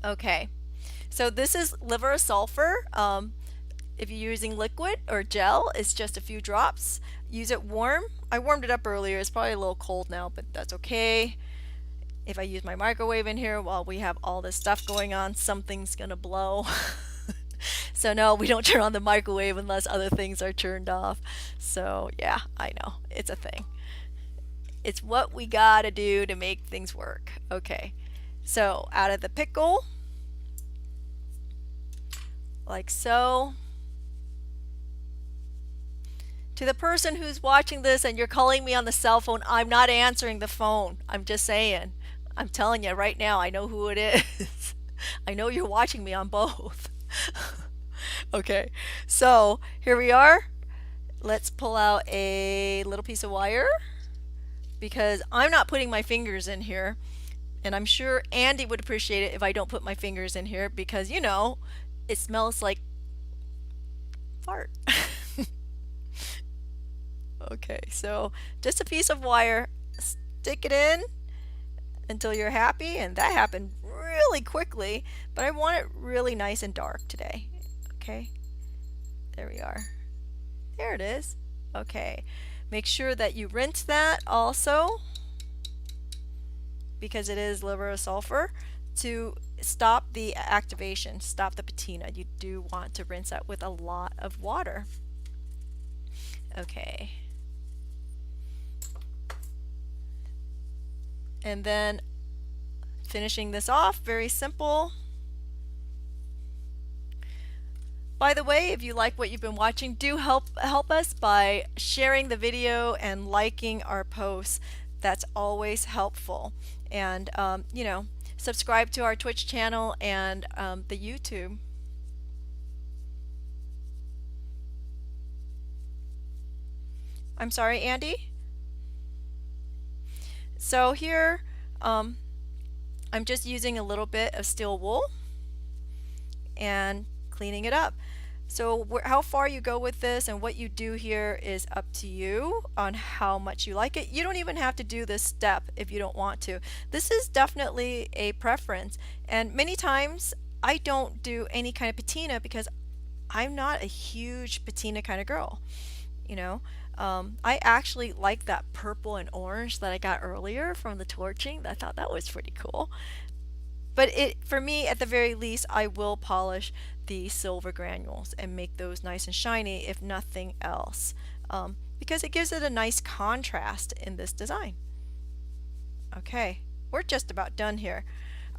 Okay, so this is liver a sulfur. If you're using liquid or gel, it's just a few drops. Use it warm. I warmed it up earlier. It's probably a little cold now, but that's okay. If I use my microwave in here while we have all this stuff going on, something's gonna blow. So no, we don't turn on the microwave unless other things are turned off. So yeah, I know, it's a thing. It's what we gotta do to make things work. Okay, so out of the pickle, like so. To the person who's watching this and you're calling me on the cell phone, I'm not answering the phone. I'm just saying. I'm telling you right now, I know who it is. I know you're watching me on both. Okay, so here we are. Let's pull out a little piece of wire because I'm not putting my fingers in here. And I'm sure Andy would appreciate it if I don't put my fingers in here because, you know, it smells like fart. Okay, so just a piece of wire, stick it in until you're happy, and that happened really quickly, but I want it really nice and dark today. Okay, there we are. There it is. Okay, make sure that you rinse that also because it is liver of sulfur to stop the activation, stop the patina. You do want to rinse that with a lot of water. Okay. And then finishing this off, very simple. By the way, if you like what you've been watching, do help us by sharing the video and liking our posts. That's always helpful. And you know, subscribe to our Twitch channel and the YouTube. I'm sorry, Andy? So here, I'm just using a little bit of steel wool and cleaning it up. So how far you go with this and what you do here is up to you on how much you like it. You don't even have to do this step if you don't want to. This is definitely a preference, and many times I don't do any kind of patina because I'm not a huge patina kind of girl, you know. I actually like that purple and orange that I got earlier from the torching. I thought that was pretty cool. But for me, at the very least, I will polish the silver granules and make those nice and shiny, if nothing else, because it gives it a nice contrast in this design. Okay, we're just about done here.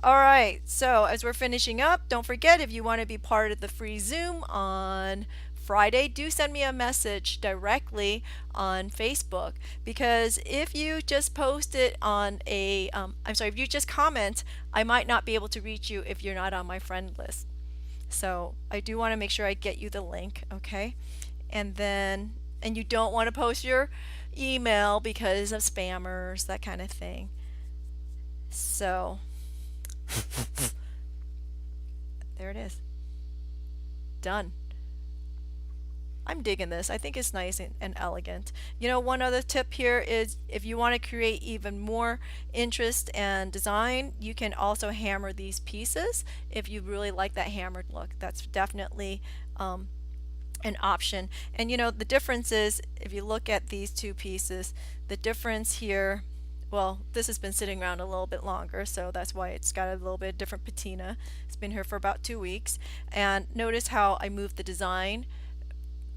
Alright, so as we're finishing up, don't forget if you want to be part of the free Zoom on Friday, do send me a message directly on Facebook, because if you just post it on a, if you just comment, I might not be able to reach you if you're not on my friend list. So I do want to make sure I get you the link, okay? And you don't want to post your email because of spammers, that kind of thing. So there it is. Done. I'm digging this. I think it's nice and elegant. You know, one other tip here is if you want to create even more interest and design, you can also hammer these pieces if you really like that hammered look. That's definitely an option. And the difference is, if you look at these two pieces, the difference here, well, this has been sitting around a little bit longer, so that's why it's got a little bit different patina. It's been here for about 2 weeks. And notice how I moved the design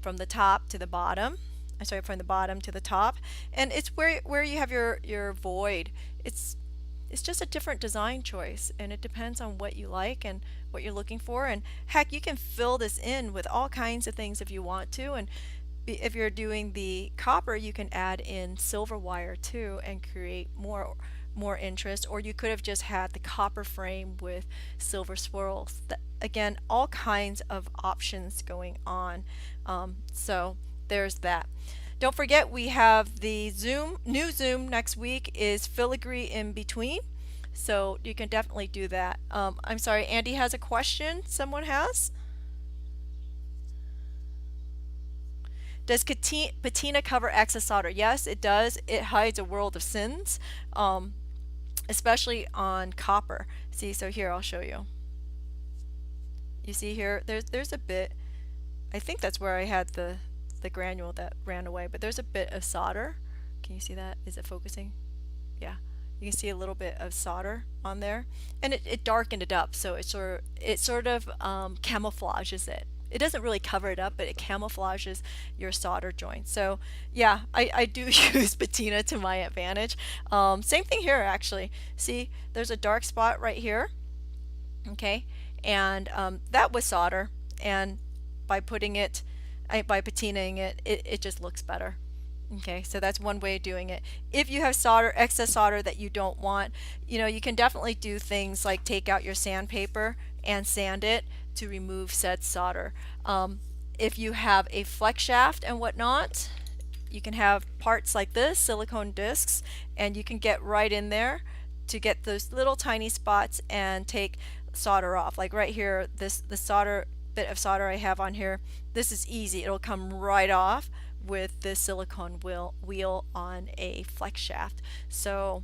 from the top to the bottom. I started from the bottom to the top, and it's where you have your void. It's just a different design choice, and it depends on what you like and what you're looking for. And heck, you can fill this in with all kinds of things if you want to. And if you're doing the copper, you can add in silver wire too and create more interest. Or you could have just had the copper frame with silver swirls. Again, all kinds of options going on. So there's that. Don't forget, we have the new Zoom next week is filigree in between. So you can definitely do that. I'm sorry, Andy has a question someone has. Does patina cover excess solder? Yes, it does. It hides a world of sins, especially on copper. See, so here I'll show you. You see here, there's a bit. I think that's where I had the granule that ran away, but there's a bit of solder. Can you see that? Is it focusing? Yeah, you can see a little bit of solder on there, and it darkened it up, so it sort of camouflages it. It doesn't really cover it up, but it camouflages your solder joint. So yeah, I do use patina to my advantage. Same thing here actually. See, there's a dark spot right here. Okay, and that was solder, and by patinaing it, it just looks better. Okay, so that's one way of doing it. If you have excess solder that you don't want, you can definitely do things like take out your sandpaper and sand it to remove said solder. If you have a flex shaft and whatnot, you can have parts like this, silicone discs, and you can get right in there to get those little tiny spots and take solder off. Like right here, the bit of solder I have on here, this is easy. It'll come right off with this silicone wheel on a flex shaft. So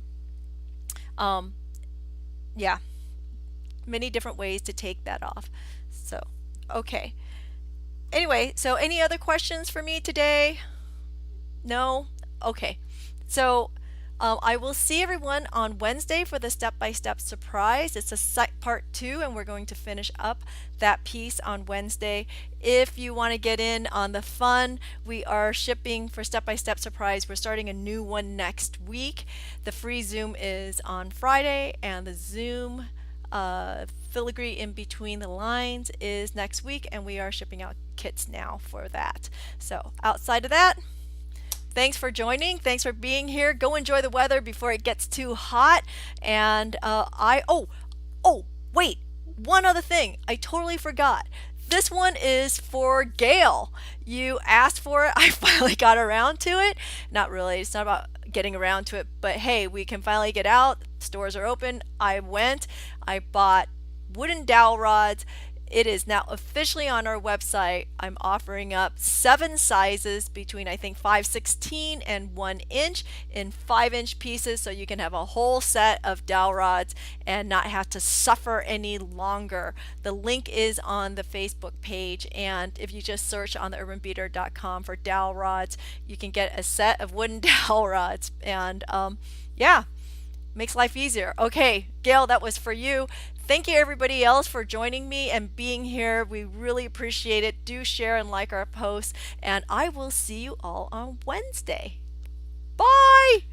yeah, many different ways to take that off. So okay, anyway, so any other questions for me today? No? Okay, so I will see everyone on Wednesday for the step-by-step surprise. It's a part 2, and we're going to finish up that piece on Wednesday. If you want to get in on the fun, we are shipping for step-by-step surprise. We're starting a new one next week. The free Zoom is on Friday, and the Zoom filigree in between the lines is next week, and we are shipping out kits now for that. So outside of that, thanks for joining. Thanks for being here. Go enjoy the weather before it gets too hot. And wait, one other thing. I totally forgot. This one is for Gail. You asked for it. I finally got around to it. Not really. It's not about getting around to it, but hey, we can finally get out. Stores are open. I bought wooden dowel rods. It is now officially on our website. I'm offering up 7 sizes between I think 5/16 and 1 inch in 5-inch pieces, so you can have a whole set of dowel rods and not have to suffer any longer. The link is on the Facebook page, and if you just search on the urbanbeater.com for dowel rods, you can get a set of wooden dowel rods. And yeah, makes life easier. Okay, Gail, that was for you. Thank you everybody else for joining me and being here. We really appreciate it. Do share and like our posts, and I will see you all on Wednesday. Bye!